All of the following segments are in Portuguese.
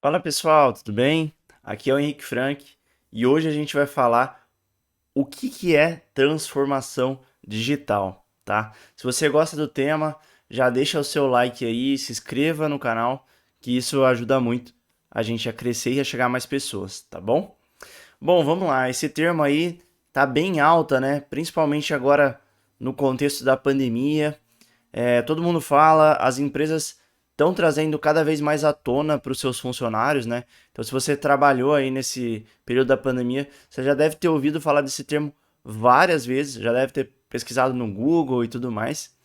Fala pessoal, tudo bem? Aqui é o Henrique Frank e hoje a gente vai falar o que é transformação digital, tá? Se você gosta do tema, já deixa o seu like aí, se inscreva no canal, que isso ajuda muito a gente a crescer e a chegar a mais pessoas, tá bom? Bom, vamos lá, esse termo aí tá bem alta, né? Principalmente agora no contexto da pandemia. Todo mundo fala, as empresas estão trazendo cada vez mais à tona para os seus funcionários, né? Então, se você trabalhou aí nesse período da pandemia, você já deve ter ouvido falar desse termo várias vezes, já deve ter pesquisado no Google e tudo mais.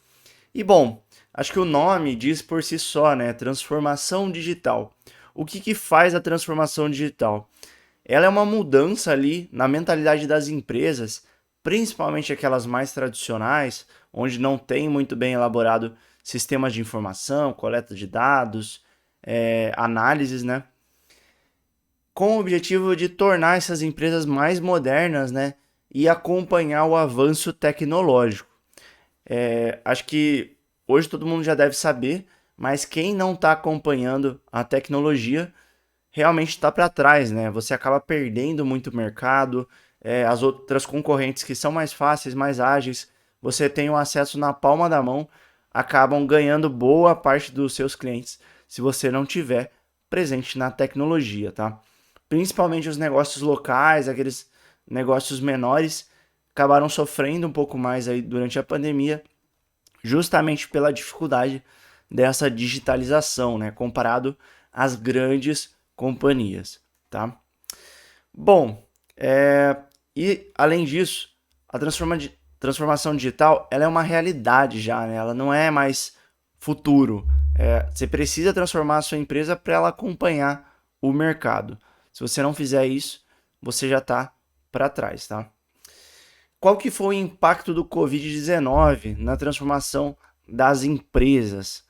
E bom, acho que o nome diz por si só, né? Transformação digital. O que faz a transformação digital? Ela é uma mudança ali na mentalidade das empresas, principalmente aquelas mais tradicionais, onde não tem muito bem elaborado sistemas de informação, coleta de dados, análises, né? Com o objetivo de tornar essas empresas mais modernas, né? E acompanhar o avanço tecnológico. Acho que hoje todo mundo já deve saber, mas quem não está acompanhando a tecnologia realmente está para trás, né? Você acaba perdendo muito mercado, as outras concorrentes que são mais fáceis, mais ágeis, você tem o acesso na palma da mão, acabam ganhando boa parte dos seus clientes se você não tiver presente na tecnologia, tá? Principalmente os negócios locais, aqueles negócios menores, acabaram sofrendo um pouco mais aí durante a pandemia, justamente pela dificuldade dessa digitalização, né, comparado às grandes companhias, tá? Bom, e além disso, a transformação digital ela é uma realidade já, né? Ela não é mais futuro. Você precisa transformar a sua empresa para ela acompanhar o mercado. Se você não fizer isso, você já está para trás, tá? Qual que foi o impacto do Covid-19 na transformação das empresas?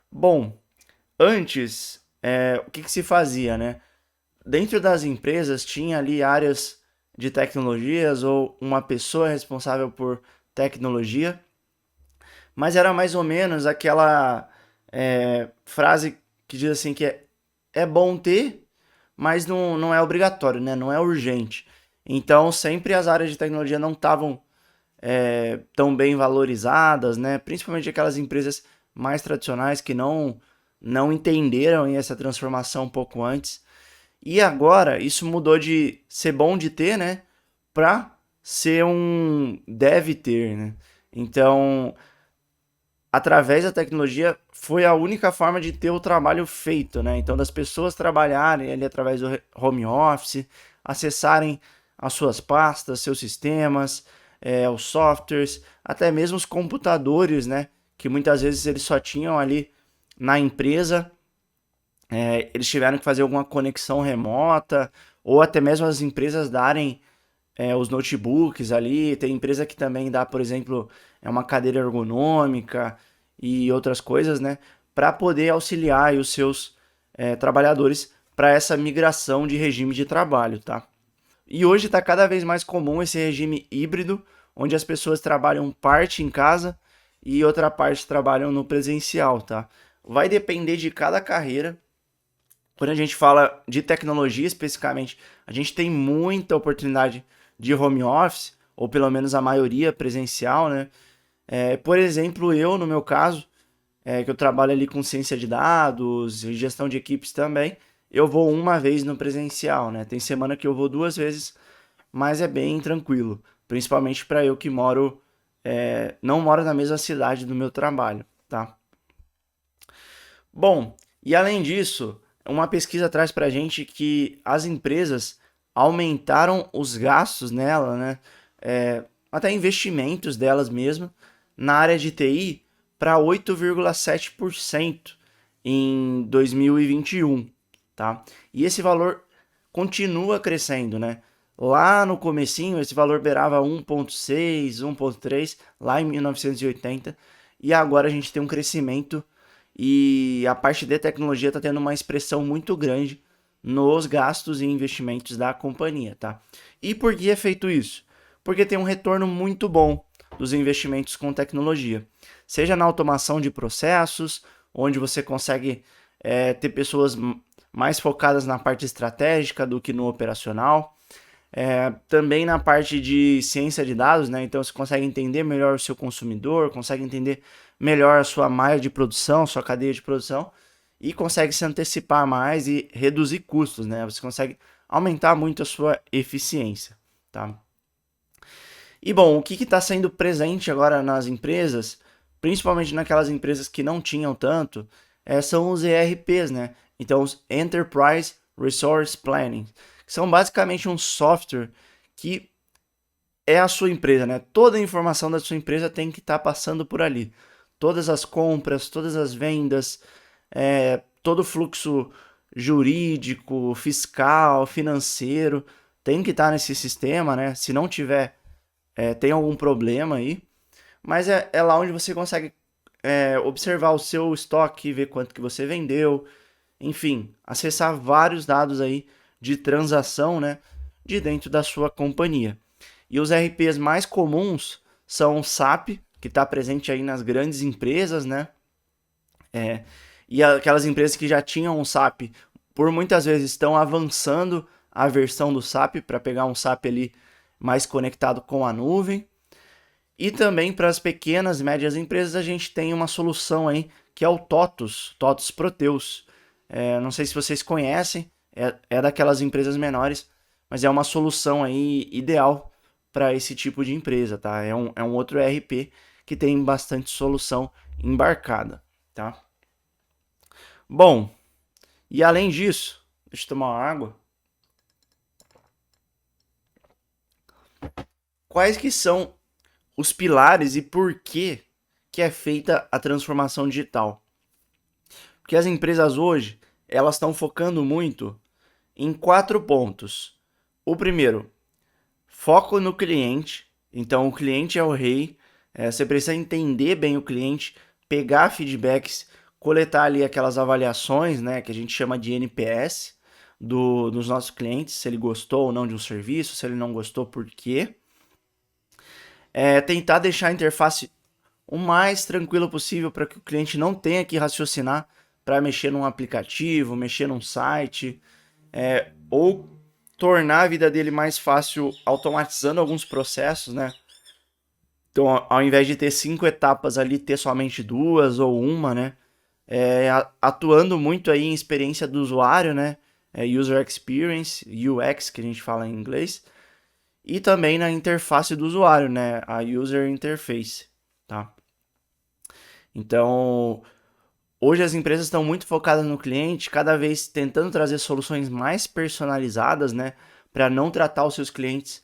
Bom, antes, o que se fazia, né? Dentro das empresas tinha ali áreas de tecnologias ou uma pessoa responsável por tecnologia, mas era mais ou menos aquela frase que diz assim que é bom ter, mas não é obrigatório, né? Não é urgente. Então sempre as áreas de tecnologia não estavam tão bem valorizadas, né? Principalmente aquelas empresas mais tradicionais que não entenderam essa transformação um pouco antes. E agora isso mudou de ser bom de ter, né, para ser um deve ter, né? Então, através da tecnologia foi a única forma de ter o trabalho feito, né? Então, das pessoas trabalharem ali através do home office, acessarem as suas pastas, seus sistemas, os softwares, até mesmo os computadores, né? Que muitas vezes eles só tinham ali na empresa, eles tiveram que fazer alguma conexão remota, ou até mesmo as empresas darem os notebooks ali. Tem empresa que também dá, por exemplo, uma cadeira ergonômica e outras coisas, né? Para poder auxiliar os seus trabalhadores para essa migração de regime de trabalho, tá? E hoje está cada vez mais comum esse regime híbrido, onde as pessoas trabalham parte em casa e outra parte trabalham no presencial, tá? Vai depender de cada carreira. Quando a gente fala de tecnologia especificamente, a gente tem muita oportunidade de home office, ou pelo menos a maioria presencial, né? Por exemplo, eu, no meu caso, que eu trabalho ali com ciência de dados e gestão de equipes também, eu vou uma vez no presencial, né? Tem semana que eu vou duas vezes, mas é bem tranquilo, principalmente para eu que não moro na mesma cidade do meu trabalho, tá? Bom, e além disso, uma pesquisa traz para a gente que as empresas aumentaram os gastos nela, né? Até investimentos delas mesmas na área de TI para 8,7% em 2021, tá? E esse valor continua crescendo, né? Lá no comecinho, esse valor beirava 1,6, 1,3, lá em 1980, e agora a gente tem um crescimento e a parte de tecnologia está tendo uma expressão muito grande nos gastos e investimentos da companhia, tá? E por que é feito isso? Porque tem um retorno muito bom dos investimentos com tecnologia, seja na automação de processos, onde você consegue ter pessoas mais focadas na parte estratégica do que no operacional. Também na parte de ciência de dados, né? Então você consegue entender melhor o seu consumidor, consegue entender melhor a sua malha de produção, sua cadeia de produção e consegue se antecipar mais e reduzir custos, né? Você consegue aumentar muito a sua eficiência, tá? E bom, o que está sendo presente agora nas empresas, principalmente naquelas empresas que não tinham tanto, são os ERPs, né? Então, os Enterprise Resource Planning, que são basicamente um software que é a sua empresa, né? Toda a informação da sua empresa tem que estar passando por ali. Todas as compras, todas as vendas, todo o fluxo jurídico, fiscal, financeiro, tem que estar nesse sistema, né? Se não tiver, tem algum problema aí. Mas é lá onde você consegue observar o seu estoque, ver quanto que você vendeu, enfim, acessar vários dados aí de transação, né, de dentro da sua companhia. E os RPs mais comuns são o SAP, que está presente aí nas grandes empresas, né, e aquelas empresas que já tinham um SAP, por muitas vezes estão avançando a versão do SAP para pegar um SAP ali mais conectado com a nuvem. E também para as pequenas e médias empresas a gente tem uma solução aí que é o TOTUS Proteus. Não sei se vocês conhecem, é daquelas empresas menores, mas é uma solução aí ideal para esse tipo de empresa, tá? É um outro ERP que tem bastante solução embarcada, tá? Bom, e além disso, deixa eu tomar uma água. Quais que são os pilares e por que é feita a transformação digital? Porque as empresas hoje, elas estão focando muito em 4 pontos. O primeiro, foco no cliente. Então, o cliente é o rei. Você precisa entender bem o cliente, pegar feedbacks, coletar ali aquelas avaliações, né, que a gente chama de NPS, dos nossos clientes, se ele gostou ou não de um serviço, se ele não gostou, por quê. Tentar deixar a interface o mais tranquilo possível para que o cliente não tenha que raciocinar para mexer num aplicativo, mexer num site, ou tornar a vida dele mais fácil automatizando alguns processos, né? Então, ao invés de ter 5 etapas ali, ter somente 2 ou uma, né? Atuando muito aí em experiência do usuário, né? User Experience, UX, que a gente fala em inglês, e também na interface do usuário, né? A User Interface, tá? Então, hoje as empresas estão muito focadas no cliente, cada vez tentando trazer soluções mais personalizadas, né? Para não tratar os seus clientes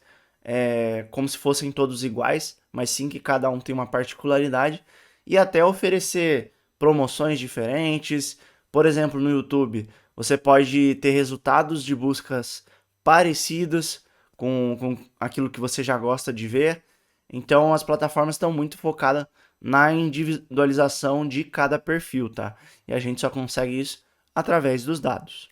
como se fossem todos iguais, mas sim que cada um tem uma particularidade e até oferecer promoções diferentes. Por exemplo, no YouTube, você pode ter resultados de buscas parecidos com aquilo que você já gosta de ver. Então, as plataformas estão muito focadas na individualização de cada perfil, tá? E a gente só consegue isso através dos dados.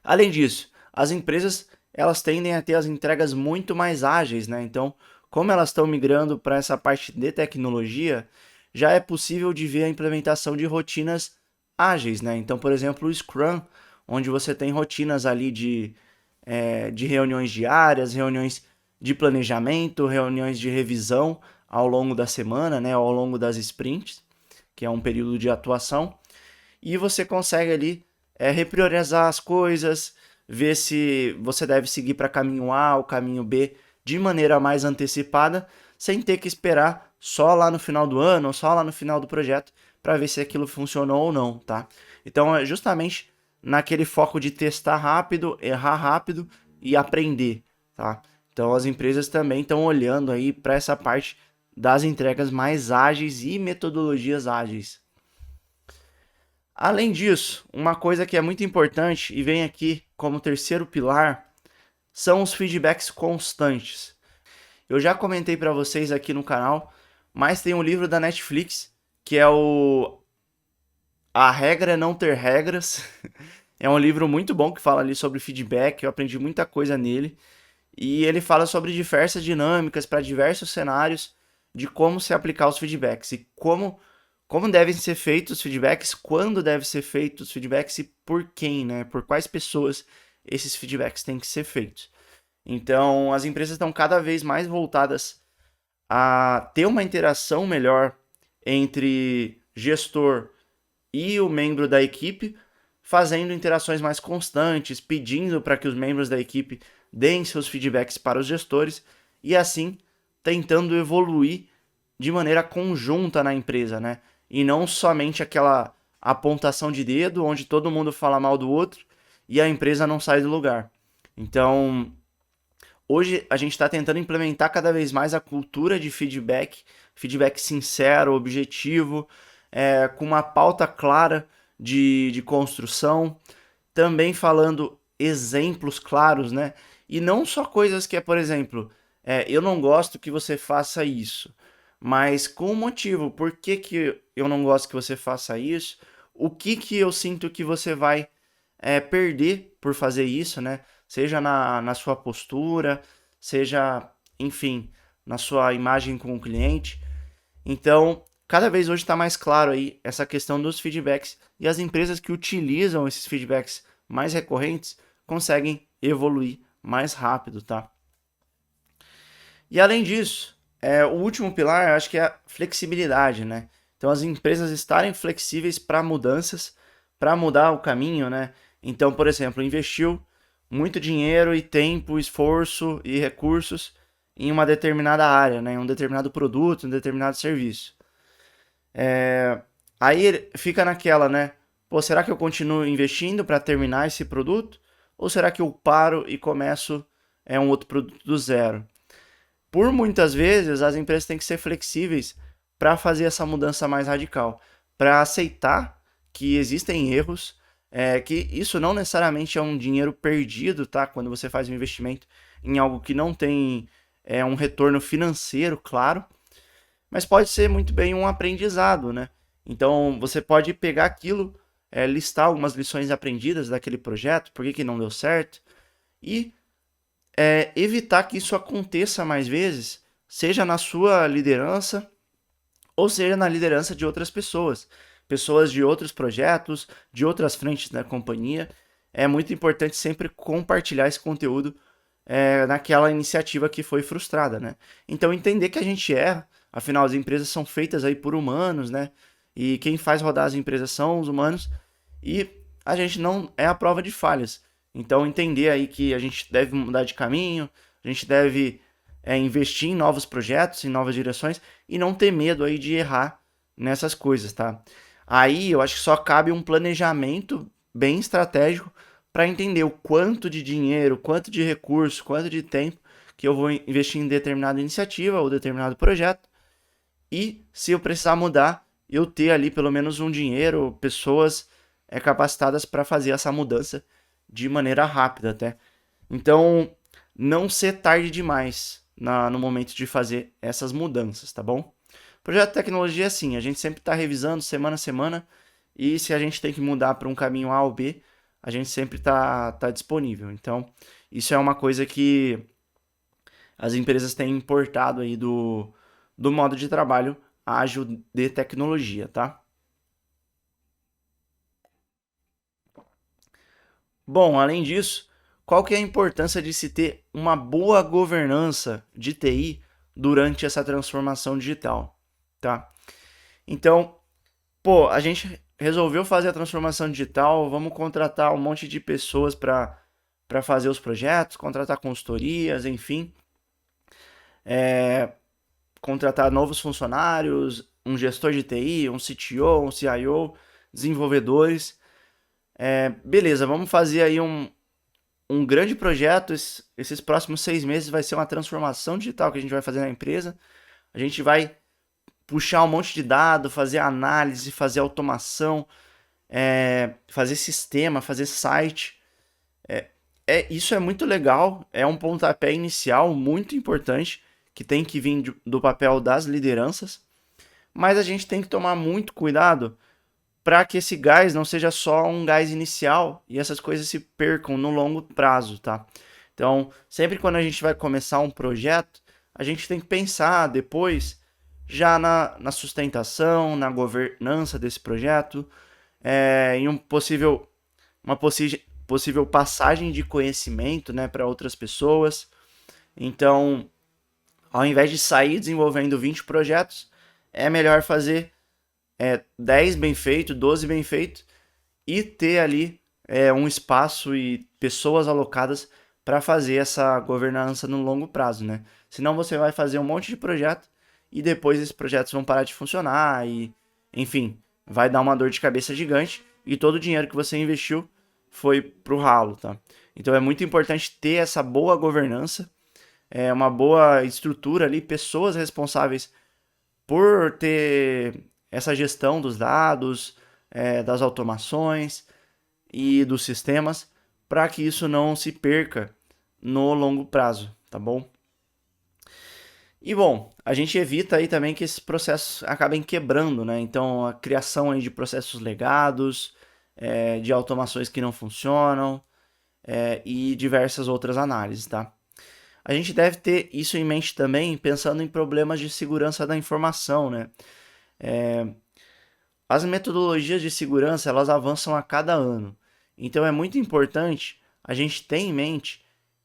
Além disso, as empresas elas tendem a ter as entregas muito mais ágeis, né? Então, como elas estão migrando para essa parte de tecnologia, já é possível de ver a implementação de rotinas ágeis, né? Então, por exemplo, o Scrum, onde você tem rotinas ali de reuniões diárias, reuniões de planejamento, reuniões de revisão ao longo da semana, né? Ao longo das sprints, que é um período de atuação, e você consegue ali repriorizar as coisas, ver se você deve seguir para caminho A ou caminho B de maneira mais antecipada, sem ter que esperar só lá no final do ano ou só lá no final do projeto para ver se aquilo funcionou ou não, tá? Então é justamente naquele foco de testar rápido, errar rápido e aprender, tá? Então as empresas também estão olhando aí para essa parte das entregas mais ágeis e metodologias ágeis. Além disso, uma coisa que é muito importante e vem aqui como terceiro pilar são os feedbacks constantes. Eu já comentei para vocês aqui no canal, mas tem um livro da Netflix que é o A Regra é Não Ter Regras. É um livro muito bom que fala ali sobre feedback, eu aprendi muita coisa nele. E ele fala sobre diversas dinâmicas para diversos cenários de como se aplicar os feedbacks e como como devem ser feitos os feedbacks, quando devem ser feitos os feedbacks e por quem, né? Por quais pessoas esses feedbacks têm que ser feitos. Então, as empresas estão cada vez mais voltadas a ter uma interação melhor entre gestor e o membro da equipe, fazendo interações mais constantes, pedindo para que os membros da equipe deem seus feedbacks para os gestores e assim tentando evoluir de maneira conjunta na empresa, né? E não somente aquela apontação de dedo onde todo mundo fala mal do outro e a empresa não sai do lugar. Então, hoje a gente está tentando implementar cada vez mais a cultura de feedback, feedback sincero, objetivo, com uma pauta clara de construção, também falando exemplos claros, né? E não só coisas que é, por exemplo, eu não gosto que você faça isso, mas com motivo, por que que eu não gosto que você faça isso, o que que eu sinto que você vai perder por fazer isso, né? Seja na sua postura, seja, enfim, na sua imagem com o cliente. Então, cada vez hoje está mais claro aí essa questão dos feedbacks e as empresas que utilizam esses feedbacks mais recorrentes conseguem evoluir mais rápido, tá? E além disso, o último pilar, eu acho que é a flexibilidade, né? Então, as empresas estarem flexíveis para mudanças, para mudar o caminho, né? Então, por exemplo, investiu muito dinheiro e tempo, esforço e recursos em uma determinada área, né? Em um determinado produto, um determinado serviço. Aí ele fica naquela, né? Pô, será que eu continuo investindo para terminar esse produto? Ou será que eu paro e começo um outro produto do zero? Por muitas vezes, as empresas têm que ser flexíveis para fazer essa mudança mais radical, para aceitar que existem erros, que isso não necessariamente é um dinheiro perdido, tá? Quando você faz um investimento em algo que não tem um retorno financeiro, claro, mas pode ser muito bem um aprendizado, né? Então, você pode pegar aquilo, listar algumas lições aprendidas daquele projeto, por que que não deu certo, e evitar que isso aconteça mais vezes, seja na sua liderança ou seja na liderança de outras pessoas, pessoas de outros projetos, de outras frentes da companhia. É muito importante sempre compartilhar esse conteúdo naquela iniciativa que foi frustrada, né? Então entender que a gente erra, afinal as empresas são feitas aí por humanos, né? E quem faz rodar as empresas são os humanos e a gente não é a prova de falhas. Então entender aí que a gente deve mudar de caminho, a gente deve investir em novos projetos, em novas direções e não ter medo aí de errar nessas coisas, tá? Aí eu acho que só cabe um planejamento bem estratégico para entender o quanto de dinheiro, quanto de recurso, quanto de tempo que eu vou investir em determinada iniciativa ou determinado projeto e se eu precisar mudar, eu ter ali pelo menos um dinheiro, pessoas capacitadas para fazer essa mudança de maneira rápida até. Então, não ser tarde demais no momento de fazer essas mudanças, tá bom? Projeto de tecnologia é assim, a gente sempre está revisando semana a semana e se a gente tem que mudar para um caminho A ou B, a gente sempre tá disponível. Então, isso é uma coisa que as empresas têm importado aí do modo de trabalho ágil de tecnologia, tá? Bom, além disso, qual que é a importância de se ter uma boa governança de TI durante essa transformação digital, tá? Então, pô, a gente resolveu fazer a transformação digital, vamos contratar um monte de pessoas para fazer os projetos, contratar consultorias, enfim, contratar novos funcionários, um gestor de TI, um CTO, um CIO, desenvolvedores. Beleza, vamos fazer aí um grande projeto. Esses próximos 6 meses vai ser uma transformação digital que a gente vai fazer na empresa. A gente vai puxar um monte de dados, fazer análise, fazer automação, fazer sistema, fazer site. Isso é muito legal, é um pontapé inicial muito importante que tem que vir do papel das lideranças, mas a gente tem que tomar muito cuidado para que esse gás não seja só um gás inicial e essas coisas se percam no longo prazo, tá? Então, sempre quando a gente vai começar um projeto, a gente tem que pensar depois, já na sustentação, na governança desse projeto, em uma possível passagem de conhecimento, né, para outras pessoas. Então, ao invés de sair desenvolvendo 20 projetos, é melhor fazer 10 bem feito, 12 bem feito e ter ali um espaço e pessoas alocadas para fazer essa governança no longo prazo, né? Senão você vai fazer um monte de projeto e depois esses projetos vão parar de funcionar e, enfim, vai dar uma dor de cabeça gigante e todo o dinheiro que você investiu foi pro ralo, tá? Então é muito importante ter essa boa governança, uma boa estrutura ali, pessoas responsáveis por ter essa gestão dos dados, das automações e dos sistemas, para que isso não se perca no longo prazo, tá bom? E bom, a gente evita aí também que esses processos acabem quebrando, né? Então a criação aí de processos legados, de automações que não funcionam, e diversas outras análises, tá? A gente deve ter isso em mente também, pensando em problemas de segurança da informação, né? As metodologias de segurança, elas avançam a cada ano. Então é muito importante a gente ter em mente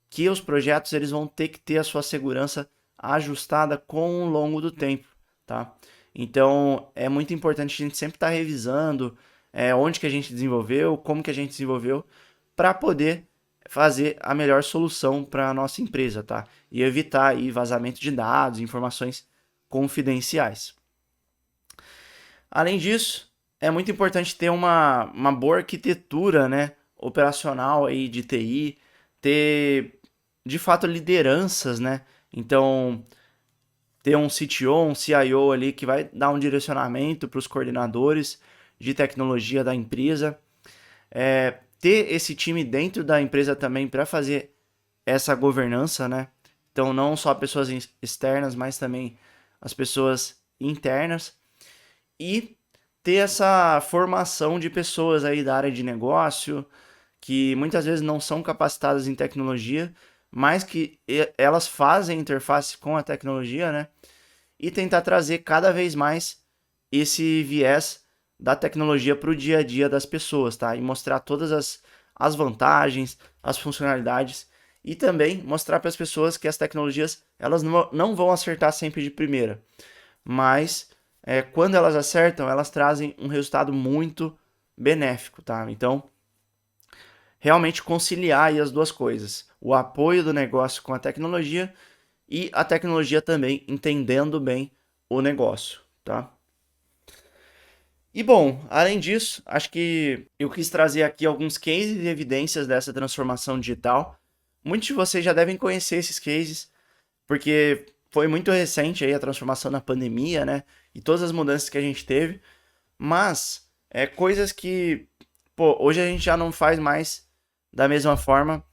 que os projetos eles vão ter que ter a sua segurança ajustada com o longo do tempo, tá? Então é muito importante a gente sempre estar revisando onde que a gente desenvolveu, como que a gente desenvolveu, para poder fazer a melhor solução para a nossa empresa, tá? E evitar aí vazamento de dados, informações confidenciais. Além disso, é muito importante ter uma boa arquitetura, né, operacional aí de TI, ter de fato lideranças, né? Então, ter um CTO, um CIO ali que vai dar um direcionamento para os coordenadores de tecnologia da empresa, ter esse time dentro da empresa também para fazer essa governança, né? Então, não só pessoas externas, mas também as pessoas internas e ter essa formação de pessoas aí da área de negócio que muitas vezes não são capacitadas em tecnologia, mas que elas fazem interface com a tecnologia, né? E tentar trazer cada vez mais esse viés da tecnologia para o dia a dia das pessoas, tá? E mostrar todas as vantagens, as funcionalidades e também mostrar para as pessoas que as tecnologias elas não vão acertar sempre de primeira, mas quando elas acertam, elas trazem um resultado muito benéfico, tá? Então, realmente conciliar aí as duas coisas, o apoio do negócio com a tecnologia e a tecnologia também entendendo bem o negócio, tá? E bom, além disso, acho que eu quis trazer aqui alguns cases e evidências dessa transformação digital. Muitos de vocês já devem conhecer esses cases, porque foi muito recente aí a transformação na pandemia, né? E todas as mudanças que a gente teve, mas coisas que, pô, hoje a gente já não faz mais da mesma forma,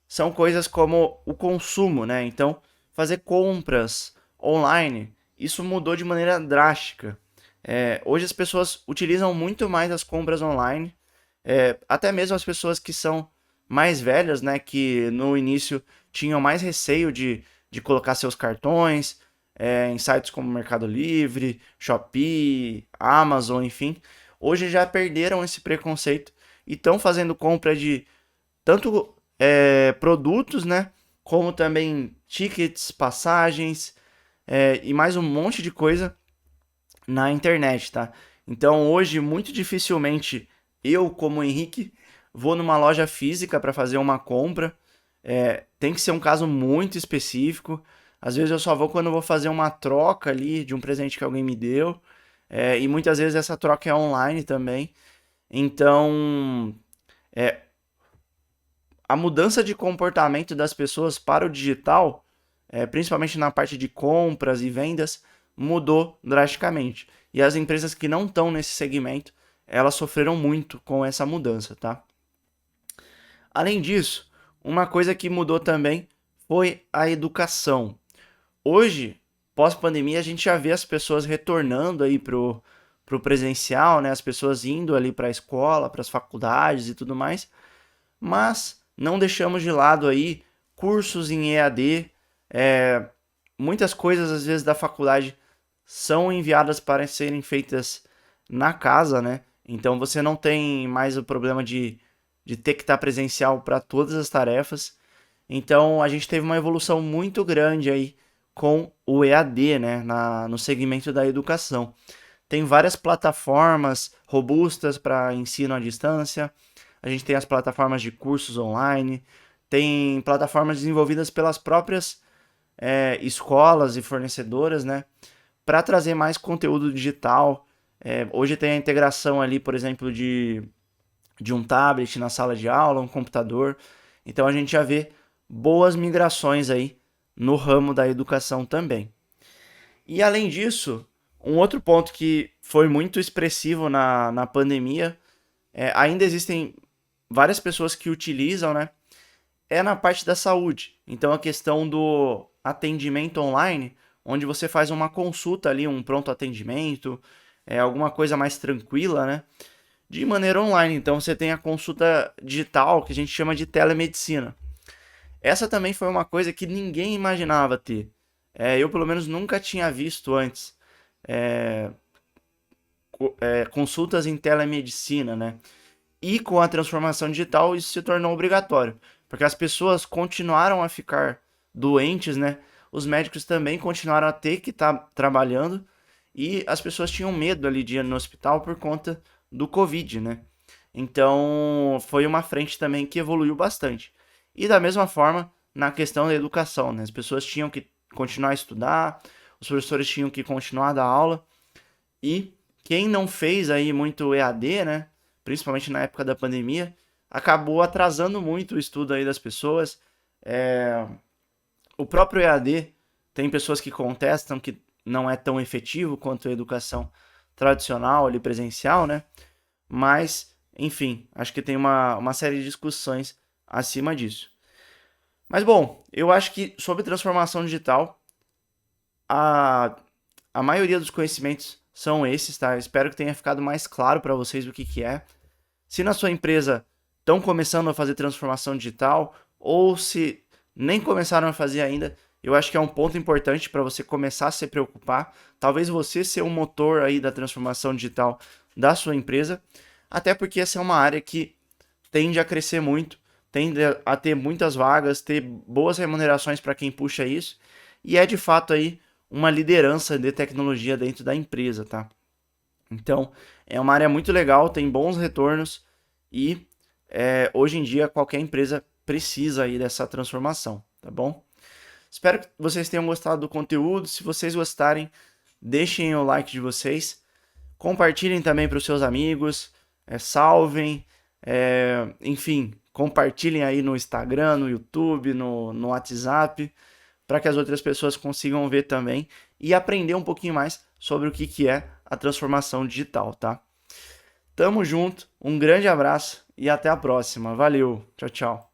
são coisas como o consumo, né? Então, fazer compras online, isso mudou de maneira drástica. Hoje as pessoas utilizam muito mais as compras online, até mesmo as pessoas que são mais velhas, né? Que no início tinham mais receio de colocar seus cartões em sites como Mercado Livre, Shopee, Amazon, enfim. Hoje já perderam esse preconceito e estão fazendo compra de tanto produtos, né? Como também tickets, passagens e mais um monte de coisa na internet, tá? Então hoje, muito dificilmente, eu, como Henrique, vou numa loja física para fazer uma compra. Tem que ser um caso muito específico. Às vezes eu só vou quando eu vou fazer uma troca ali de um presente que alguém me deu. E muitas vezes essa troca é online também. Então, a mudança de comportamento das pessoas para o digital, principalmente na parte de compras e vendas, mudou drasticamente. E as empresas que não estão nesse segmento, elas sofreram muito com essa mudança, tá? Além disso, uma coisa que mudou também foi a educação. Hoje, pós-pandemia, a gente já vê as pessoas retornando aí pro presencial, né? As pessoas indo ali para a escola, para as faculdades e tudo mais, mas não deixamos de lado aí cursos em EAD, muitas coisas às vezes da faculdade são enviadas para serem feitas na casa, né? Então você não tem mais o problema de ter que estar presencial para todas as tarefas. Então a gente teve uma evolução muito grande aí com o EAD, né, no segmento da educação. Tem várias plataformas robustas para ensino à distância. A gente tem as plataformas de cursos online, tem plataformas desenvolvidas pelas próprias escolas e fornecedoras, né, para trazer mais conteúdo digital. Hoje tem a integração ali, por exemplo, de um tablet na sala de aula, um computador. Então a gente já vê boas migrações aí no ramo da educação também. E além disso, um outro ponto que foi muito expressivo na pandemia, ainda existem várias pessoas que utilizam, né? É na parte da saúde. Então a questão do atendimento online, onde você faz uma consulta ali, um pronto atendimento, alguma coisa mais tranquila, né? De maneira online. Então você tem a consulta digital, que a gente chama de telemedicina. Essa também foi uma coisa que ninguém imaginava ter. Eu, pelo menos, nunca tinha visto antes. É, consultas em telemedicina, né? E com a transformação digital, isso se tornou obrigatório. Porque as pessoas continuaram a ficar doentes, né? Os médicos também continuaram a ter que estar trabalhando. E as pessoas tinham medo ali de ir no hospital por conta do Covid, né? Então, foi uma frente também que evoluiu bastante. E da mesma forma, na questão da educação, né? As pessoas tinham que continuar a estudar, os professores tinham que continuar a dar aula, e quem não fez aí muito EAD, né? Principalmente na época da pandemia, acabou atrasando muito o estudo aí das pessoas. É, O próprio EAD tem pessoas que contestam que não é tão efetivo quanto a educação tradicional ali presencial, né? Mas, enfim, acho que tem uma série de discussões acima disso. Mas bom, eu acho que sobre transformação digital, a, a maioria dos conhecimentos são esses, tá? Eu espero que tenha ficado mais claro para vocês o que, que é. Se na sua empresa estão começando a fazer transformação digital, ou se nem começaram a fazer ainda, eu acho que é um ponto importante para você começar a se preocupar. Talvez você ser um motor aí da transformação digital da sua empresa, até porque essa é uma área que tende a crescer muito, tende a ter muitas vagas, ter boas remunerações para quem puxa isso, e é de fato aí uma liderança de tecnologia dentro da empresa, tá? Então, é uma área muito legal, tem bons retornos e hoje em dia qualquer empresa precisa aí dessa transformação, tá bom? Espero que vocês tenham gostado do conteúdo. Se vocês gostarem, deixem o like de vocês, compartilhem também para os seus amigos, salvem, enfim, compartilhem aí no Instagram, no YouTube, no WhatsApp, para que as outras pessoas consigam ver também e aprender um pouquinho mais sobre o que, que é a transformação digital, tá? Tamo junto, um grande abraço e até a próxima. Valeu, tchau, tchau.